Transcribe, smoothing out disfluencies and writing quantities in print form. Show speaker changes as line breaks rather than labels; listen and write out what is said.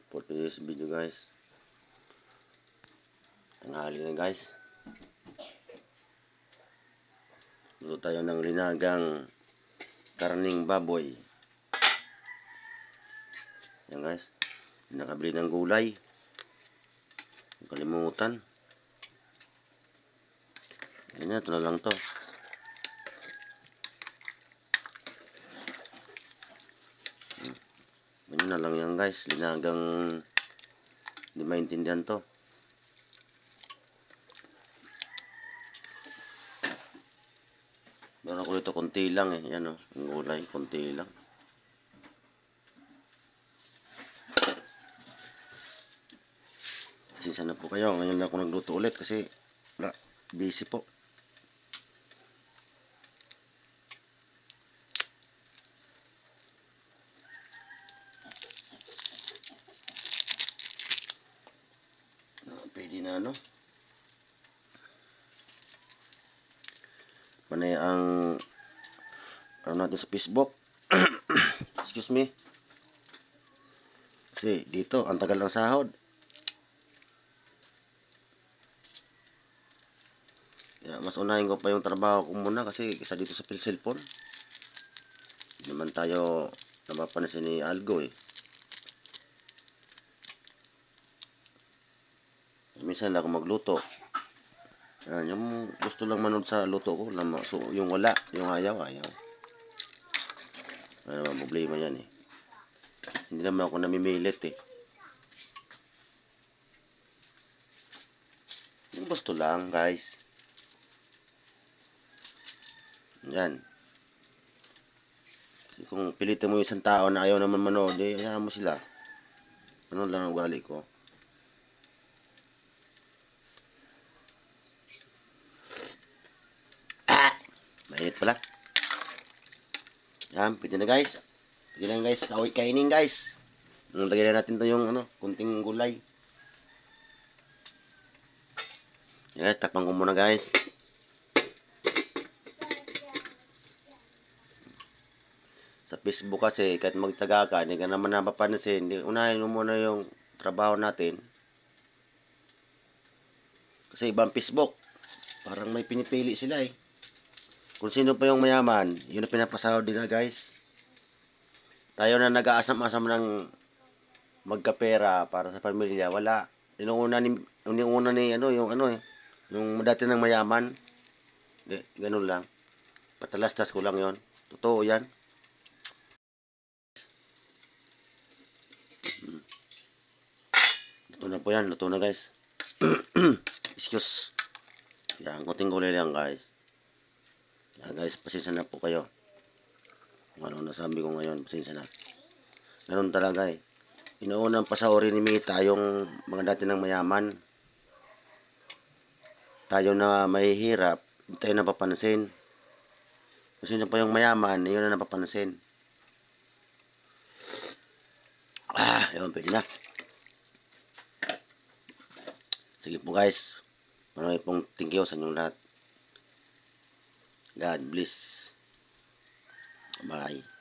for today's video guys. Tanghali na guys. Luto tayo ng linagang karning baboy. Yan guys. Nakabili ng gulay. Kalimutan. Ganyan, ito na lang to. Ganyan na lang yan guys. Linagang hindi maintindihan to. Meron ako dito konti lang eh. Yan o. Yung gulay, konti lang. Pasensya na po kayo. Ngayon lang ako nagluto ulit kasi busy po. Pwede na ano. Panay ang ano natin sa Facebook. Excuse me. Kasi dito ang tagal ng sahod. Kaya mas unahin ko pa yung trabaho ko muna kasi isa dito sa cellphone. Hindi naman tayo napapansin ni Algo eh. Minsan lang ako magluto. Yan, yung gusto lang manood sa luto ko, so, yung wala, yung ayaw. Ano naman problema yan eh. Hindi naman ako namimilit eh. Yung gusto lang guys. Yan. Kasi kung pilitin mo yung isang tao na ayaw naman manood, eh, ayaw mo sila. Ano lang ang ugali ko. Mainit pala. Yan, pwede na guys. Pwede na guys. Away kainin guys. Lagyan na natin to yung ano, kunting gulay. Yes, takpan ko muna guys. Sa Facebook kasi, kahit magtaga ka, hindi ka naman napapansin. Unahin mo muna yung trabaho natin. Kasi ibang Facebook, parang may pinipili sila eh. Kung sino pa yung mayaman, yun na pinapasahod nila guys. Tayo na nag-aasam-asam ng magkapera para sa pamilya, wala. Inuuna ni ano, yung ano eh, yung dati ng mayaman. Ganun lang. Patalastas ko lang yon. Totoo yan. Luto na po yan. Luto na guys. Excuse. Yan. Kunting gulay lang guys. Yan guys. Pasensya na po kayo. Kung ano nasabi ko ngayon. Pasensya na. Ganun talaga eh. Inuunang pasaorin ni Mita yung mga dati ng mayaman. Tayo na mahihirap. Hindi tayo napapansin. Kasi na pa yung mayaman. Yun na napapansin. Yun. Pwede na. Sige po guys. Maraming pong thank you sa inyong lahat. God bless. Bye.